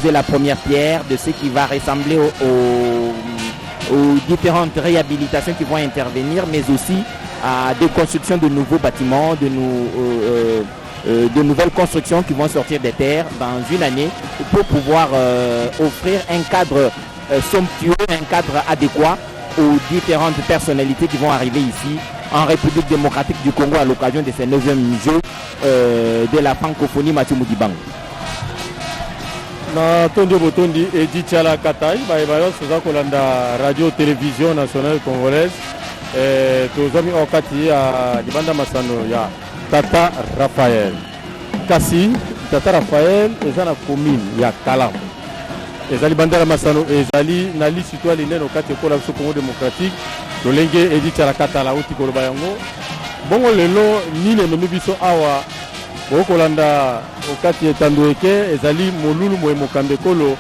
poser la première pierre de ce qui va ressembler aux différentes réhabilitations qui vont intervenir, mais aussi à des constructions de nouveaux bâtiments, de nouvelles constructions qui vont sortir des terres dans une année pour pouvoir offrir un cadre somptueux, un cadre adéquat aux différentes personnalités qui vont arriver ici en République démocratique du Congo à l'occasion de ces 9e Jeux de la francophonie Mathieu Moudibango. Na tondi botondi Edi Tchala Katai baibalo soza kolanda radio télévision nationale congolaise tozami okati ya libanda masano ya Tata Raphaël kasi Tata Raphaël ezana commune ya Kalam ezali bandala masano ezali na liste toile neno kati ko la Congo démocratique lolenge Edi Tchala Katala uti ko bayango bongo lelo nine no biso awa Bokolanda okati etandoeke ezali molulu moyemokambe kolo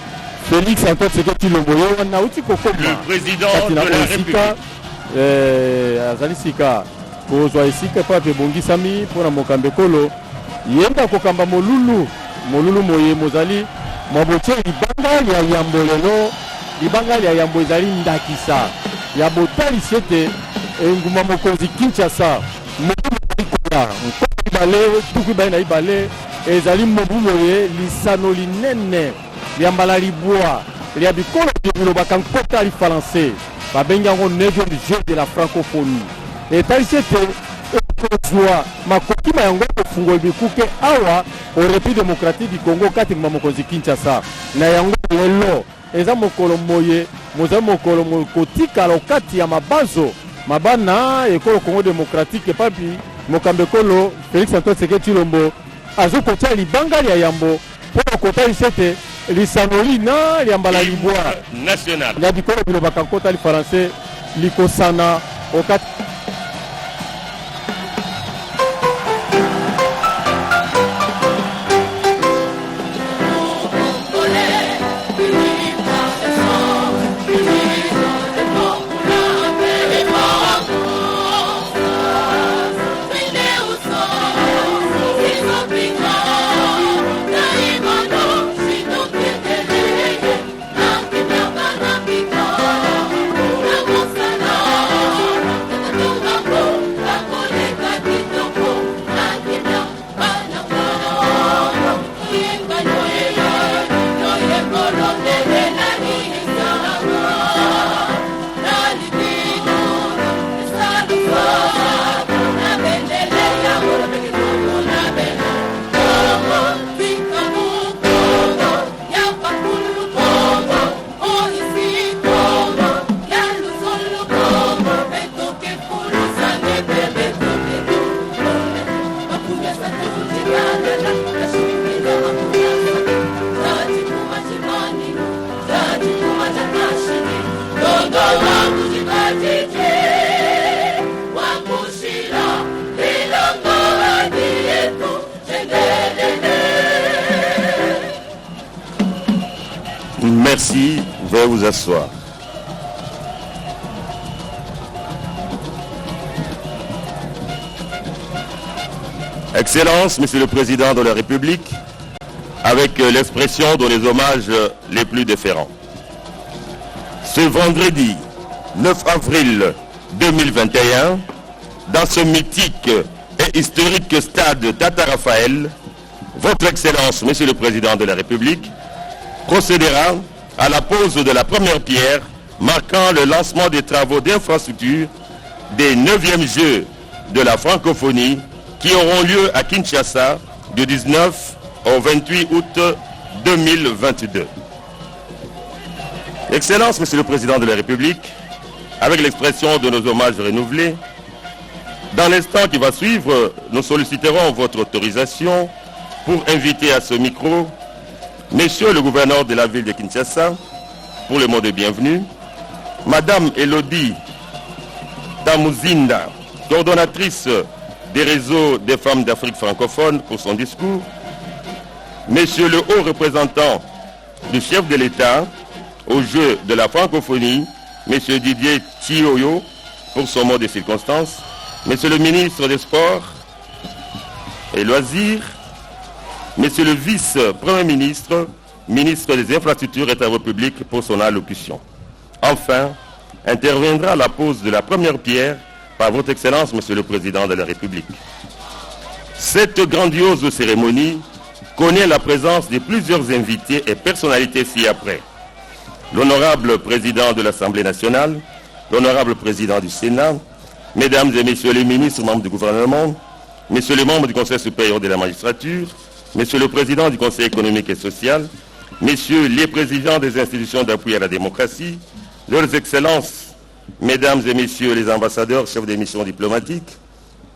Félix Antoine Tshisekedi Tshilombo na uti kokoma le président de la République azali sika kozwa esika pa pe bongisami pona mokambe kolo yenda kokamba molulu moye mozali maboche libanga ya yambo lelo libanga ya yambo ezali ndakisa ya botali sete nguma mokonzi Kinshasa Ibale, tuku baina ibale, ezali mobumoye, lisano linene, liambala liboa, liabikolo dibulo bakankota li français, babengango 9e jeu de la francophonie. Et taïsete, okozwa, makoki mayango kofungo bikuke awa, au République démocratique du Congo, kati mamokonzi Kinshasa. Na yango lelo, eza mokolo moye, moza mokolo mokotika lokati ya mabazo, mabana, ekolo Congo démocratique, papi, mokambe kolo Félix Antoine Tshisekedi Tshilombo azokotia libanga ya yambo pour kota lisete lisanoli na liambala liboa national ya bikolo bilo bakakota li français likosana okati Merci, veuillez vous asseoir. Excellence, Monsieur le Président de la République, avec l'expression de les hommages les plus déférents. Ce vendredi 9 avril 2021, dans ce mythique et historique stade Tata Raphaël, Votre Excellence, Monsieur le Président de la République, procédera à la pose de la première pierre marquant le lancement des travaux d'infrastructure des 9e Jeux de la francophonie qui auront lieu à Kinshasa du 19 au 28 août 2022. Excellence, Monsieur le Président de la République, avec l'expression de nos hommages renouvelés, dans l'instant qui va suivre, nous solliciterons votre autorisation pour inviter à ce micro Monsieur le gouverneur de la ville de Kinshasa, pour le mot de bienvenue, Madame Elodie Tamuzinda, coordonnatrice des réseaux des femmes d'Afrique francophone, pour son discours, Monsieur le haut représentant du chef de l'État au jeu de la francophonie, Monsieur Didier Tshioyo, pour son mot de circonstance, Monsieur le ministre des Sports et Loisirs, Monsieur le vice-premier ministre, ministre des Infrastructures et Travaux publics, pour son allocution. Enfin, interviendra la pose de la première pierre par votre Excellence, Monsieur le Président de la République. Cette grandiose cérémonie connaît la présence de plusieurs invités et personnalités ci-après. L'honorable Président de l'Assemblée nationale, l'honorable Président du Sénat, Mesdames et Messieurs les ministres, membres du gouvernement, Messieurs les membres du Conseil supérieur de la magistrature, Monsieur le Président du Conseil économique et social, Messieurs les présidents des institutions d'appui à la démocratie, leurs excellences, Mesdames et Messieurs les ambassadeurs, chefs des missions diplomatiques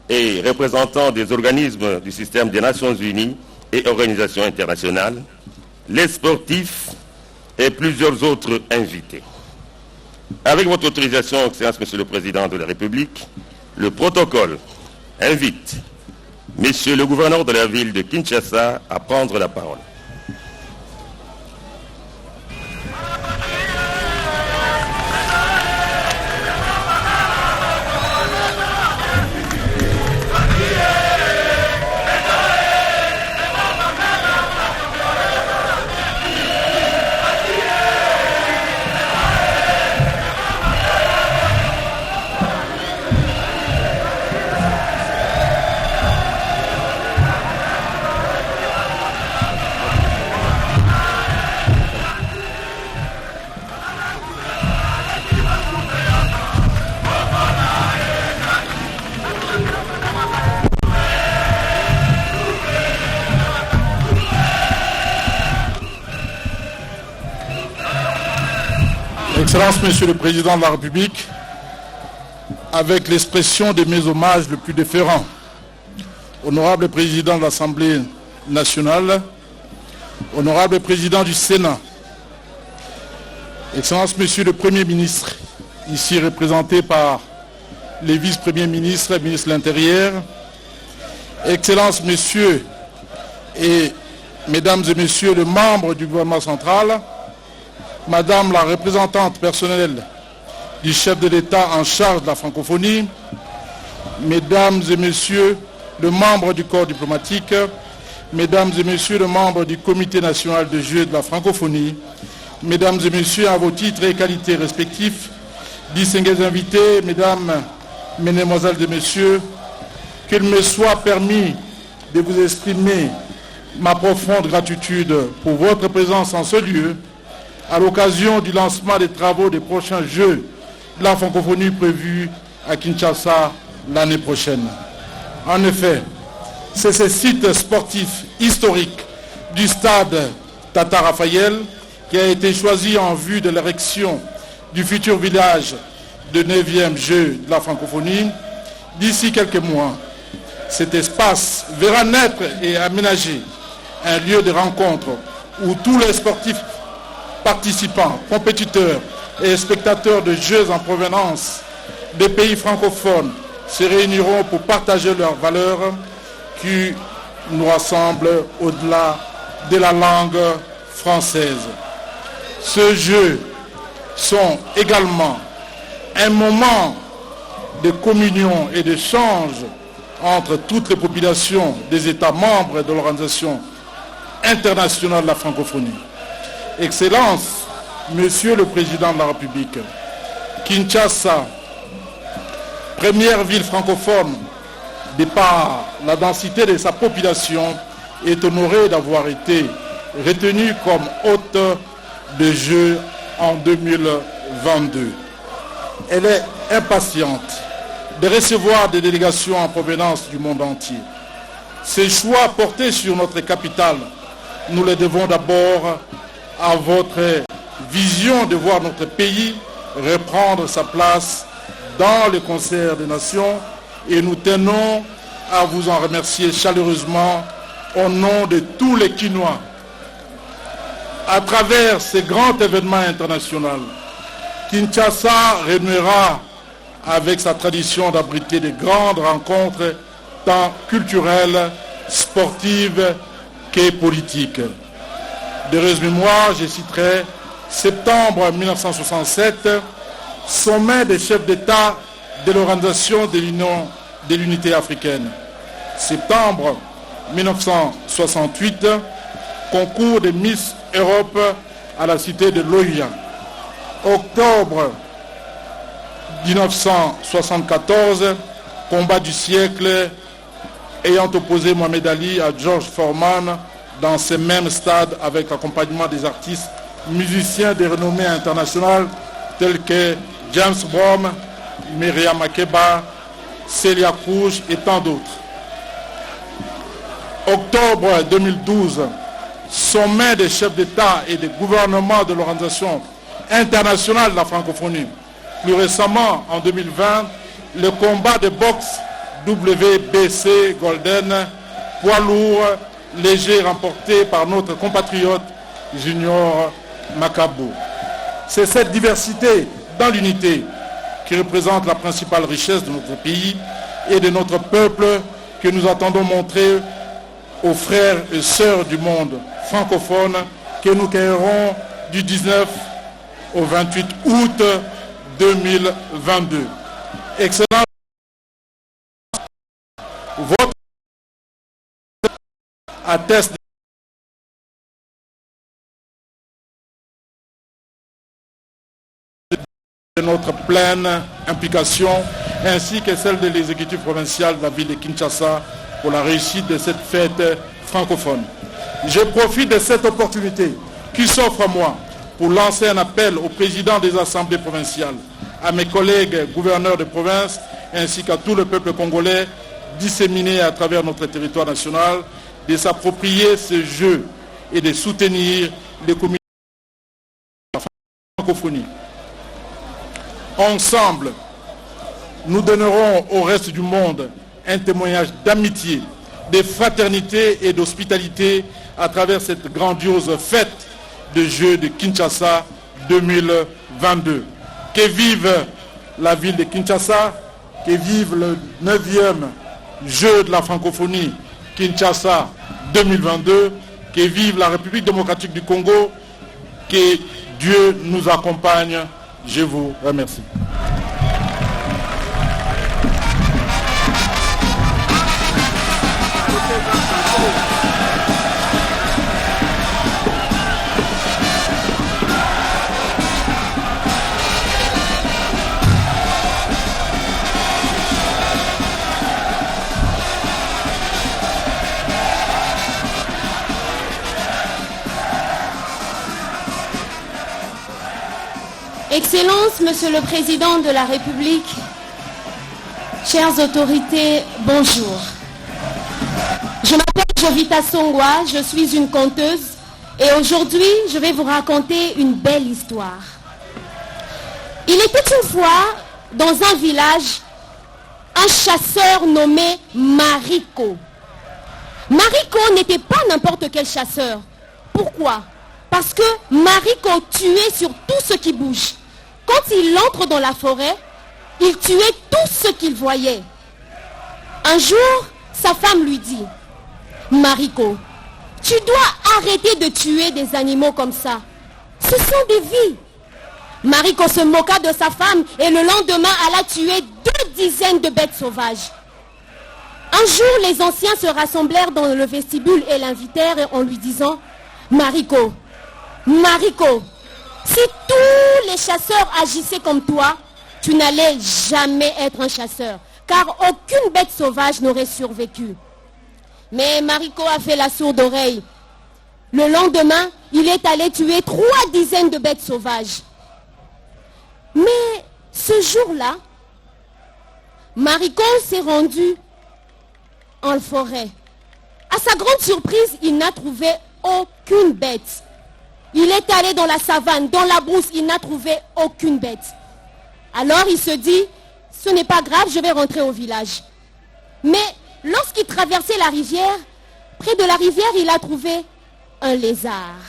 et représentants des organismes du système des Nations Unies et organisations internationales, les sportifs et plusieurs autres invités. Avec votre autorisation, Excellence, Monsieur le Président de la République, le protocole invite Monsieur le gouverneur de la ville de Kinshasa à prendre la parole. Excellence, Monsieur le Président de la République, avec l'expression de mes hommages le plus déférents, Honorable Président de l'Assemblée nationale, Honorable Président du Sénat, Excellence, Monsieur le Premier ministre, ici représenté par les vice-premiers ministres, ministres de l'Intérieur, Excellence, Messieurs et Mesdames et Messieurs les membres du gouvernement central, Madame la représentante personnelle du chef de l'État en charge de la francophonie, Mesdames et Messieurs les membres du corps diplomatique, Mesdames et Messieurs les membres du Comité national de jeu de la francophonie, Mesdames et Messieurs, à vos titres et qualités respectifs, distingués invités, Mesdames, Mesdemoiselles et Messieurs, qu'il me soit permis de vous exprimer ma profonde gratitude pour votre présence en ce lieu, à l'occasion du lancement des travaux des prochains Jeux de la francophonie prévus à Kinshasa l'année prochaine. En effet, c'est ce site sportif historique du stade Tata Raphaël qui a été choisi en vue de l'érection du futur village de 9e Jeux de la francophonie. D'ici quelques mois, cet espace verra naître et aménager un lieu de rencontre où tous les sportifs participants, compétiteurs et spectateurs de Jeux en provenance des pays francophones se réuniront pour partager leurs valeurs qui nous rassemblent au-delà de la langue française. Ces Jeux sont également un moment de communion et d'échange entre toutes les populations des États membres de l'Organisation internationale de la francophonie. Excellence, Monsieur le Président de la République, Kinshasa, première ville francophone, de par la densité de sa population, est honorée d'avoir été retenue comme hôte de Jeux en 2022. Elle est impatiente de recevoir des délégations en provenance du monde entier. Ces choix portés sur notre capitale, nous les devons d'abord à votre vision de voir notre pays reprendre sa place dans le concert des nations et nous tenons à vous en remercier chaleureusement au nom de tous les Kinois. À travers ces grands événements internationaux, Kinshasa renouera avec sa tradition d'abriter de grandes rencontres tant culturelles, sportives que politiques. D'heureuse mémoire, je citerai septembre 1967, sommet des chefs d'État de l'Organisation de l'Unité africaine. Septembre 1968, concours de Miss Europe à la cité de Loya. Octobre 1974, combat du siècle ayant opposé Mohamed Ali à George Foreman dans ces mêmes stades avec l'accompagnement des artistes musiciens de renommée internationale tels que James Brown, Myriam Makeba, Celia Cruz et tant d'autres. Octobre 2012, sommet des chefs d'État et des gouvernements de l'Organisation internationale de la francophonie. Plus récemment, en 2020, le combat de boxe WBC Golden, poids lourd, léger, remporté par notre compatriote Junior Macabou. C'est cette diversité dans l'unité qui représente la principale richesse de notre pays et de notre peuple que nous attendons montrer aux frères et sœurs du monde francophone que nous cueillerons du 19 au 28 août 2022. Excellence, votre atteste de notre pleine implication ainsi que celle de l'exécutif provincial de la ville de Kinshasa pour la réussite de cette fête francophone. Je profite de cette opportunité qui s'offre à moi pour lancer un appel au président des assemblées provinciales, à mes collègues gouverneurs de province ainsi qu'à tout le peuple congolais disséminé à travers notre territoire national de s'approprier ce jeu et de soutenir les communautés de la francophonie. Ensemble, nous donnerons au reste du monde un témoignage d'amitié, de fraternité et d'hospitalité à travers cette grandiose fête de Jeux de Kinshasa 2022. Que vive la ville de Kinshasa, que vive le 9e Jeux de la francophonie Kinshasa 2022, que vive la République démocratique du Congo, que Dieu nous accompagne. Je vous remercie. Excellences, Monsieur le Président de la République, chères autorités, bonjour. Je m'appelle Jovita Songwa, je suis une conteuse et aujourd'hui je vais vous raconter une belle histoire. Il était une fois dans un village un chasseur nommé Mariko. Mariko n'était pas n'importe quel chasseur. Pourquoi ? Parce que Mariko tuait sur tout ce qui bouge. Quand il entre dans la forêt, il tuait tout ce qu'il voyait. Un jour, sa femme lui dit, « Mariko, tu dois arrêter de tuer des animaux comme ça. Ce sont des vies. » Mariko se moqua de sa femme et le lendemain, elle a tué 2 dizaines de bêtes sauvages. Un jour, les anciens se rassemblèrent dans le vestibule et l'invitèrent en lui disant, « Mariko, Mariko, si tous les chasseurs agissaient comme toi, tu n'allais jamais être un chasseur, car aucune bête sauvage n'aurait survécu. » Mais Mariko a fait la sourde oreille. Le lendemain, il est allé tuer 3 dizaines de bêtes sauvages. Mais ce jour-là, Mariko s'est rendu en forêt. À sa grande surprise, il n'a trouvé aucune bête. Il est allé dans la savane, dans la brousse, il n'a trouvé aucune bête. Alors il se dit, ce n'est pas grave, je vais rentrer au village. Mais lorsqu'il traversait la rivière, près de la rivière, il a trouvé un lézard.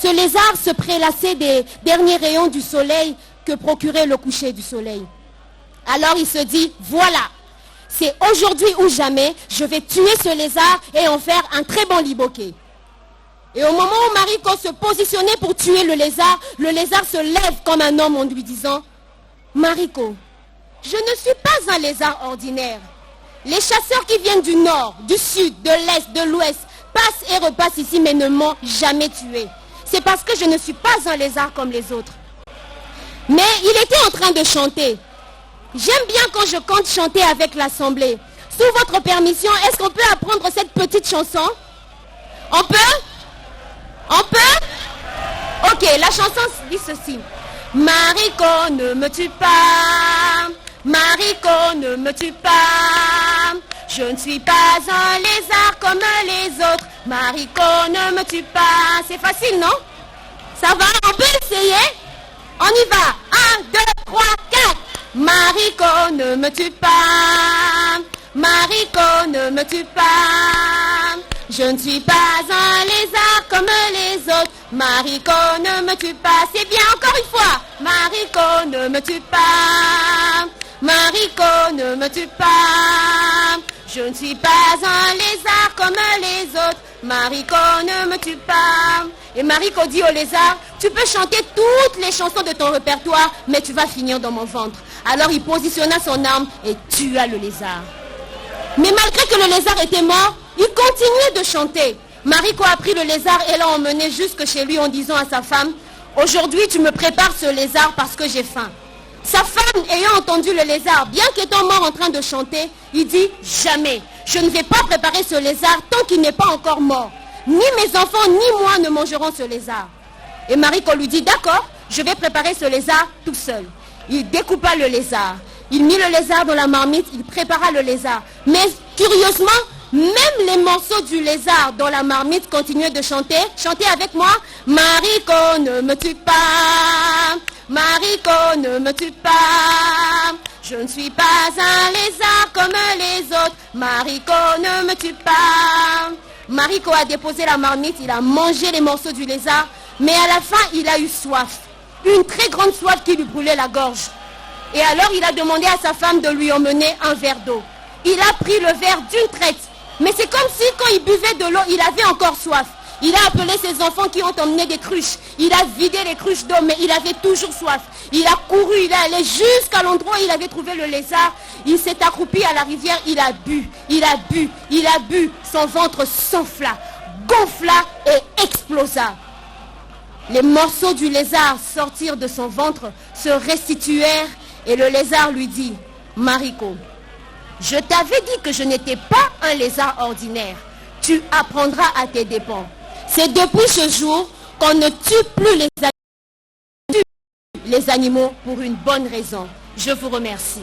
Ce lézard se prélassait des derniers rayons du soleil que procurait le coucher du soleil. Alors il se dit, voilà, c'est aujourd'hui ou jamais, je vais tuer ce lézard et en faire un très bon liboquet. Et au moment où Mariko se positionnait pour tuer le lézard se lève comme un homme en lui disant, « Mariko, je ne suis pas un lézard ordinaire. Les chasseurs qui viennent du nord, du sud, de l'est, de l'ouest, passent et repassent ici mais ne m'ont jamais tué. c'est parce que je ne suis pas un lézard comme les autres. Mais il était en train de chanter. J'aime bien quand je compte chanter avec l'Assemblée. Sous votre permission, est-ce qu'on peut apprendre cette petite chanson? On peut? On peut? Ok, la chanson dit ceci. Mariko, ne me tue pas. Mariko, ne me tue pas. Je ne suis pas un lézard comme les autres. Mariko, ne me tue pas. C'est facile, non? Ça va? On peut essayer? On y va. 1, 2, 3, 4. Mariko, ne me tue pas. Mariko, ne me tue pas. Je ne suis pas un lézard comme les autres. Mariko, ne me tue pas. C'est bien, encore une fois. Mariko, ne me tue pas. Mariko, ne me tue pas. Je ne suis pas un lézard comme les autres. Mariko, ne me tue pas. Et Mariko dit au lézard, tu peux chanter toutes les chansons de ton répertoire, mais tu vas finir dans mon ventre. Alors il positionna son arme et tua le lézard. Mais malgré que le lézard était mort, il continuait de chanter. Mariko a pris le lézard et l'a emmené jusque chez lui en disant à sa femme, aujourd'hui tu me prépares ce lézard parce que j'ai faim. Sa femme, ayant entendu le lézard, bien qu'étant mort en train de chanter, il dit, jamais, je ne vais pas préparer ce lézard tant qu'il n'est pas encore mort. Ni mes enfants, ni moi ne mangeront ce lézard. Et Mariko lui dit, d'accord, je vais préparer ce lézard tout seul. Il découpa le lézard. Il mit le lézard dans la marmite, il prépara le lézard. Mais curieusement, même les morceaux du lézard dans la marmite continuaient de chanter. Chantez avec moi. Mariko, ne me tue pas. Mariko, ne me tue pas. Je ne suis pas un lézard comme les autres. Mariko, ne me tue pas. Mariko a déposé la marmite, il a mangé les morceaux du lézard. Mais à la fin, il a eu soif. Une très grande soif qui lui brûlait la gorge. Et alors, il a demandé à sa femme de lui emmener un verre d'eau. Il a pris le verre d'une traite. Mais c'est comme si quand il buvait de l'eau, il avait encore soif. Il a appelé ses enfants qui ont emmené des cruches. Il a vidé les cruches d'eau, mais il avait toujours soif. Il a couru, il est allé jusqu'à l'endroit où il avait trouvé le lézard. Il s'est accroupi à la rivière, il a bu, il a bu, il a bu. Son ventre s'enfla, gonfla et explosa. Les morceaux du lézard sortirent de son ventre, se restituèrent et le lézard lui dit, Mariko, je t'avais dit que je n'étais pas un lézard ordinaire. Tu apprendras à tes dépens. C'est depuis ce jour qu'on ne tue plus les animaux pour une bonne raison. Je vous remercie.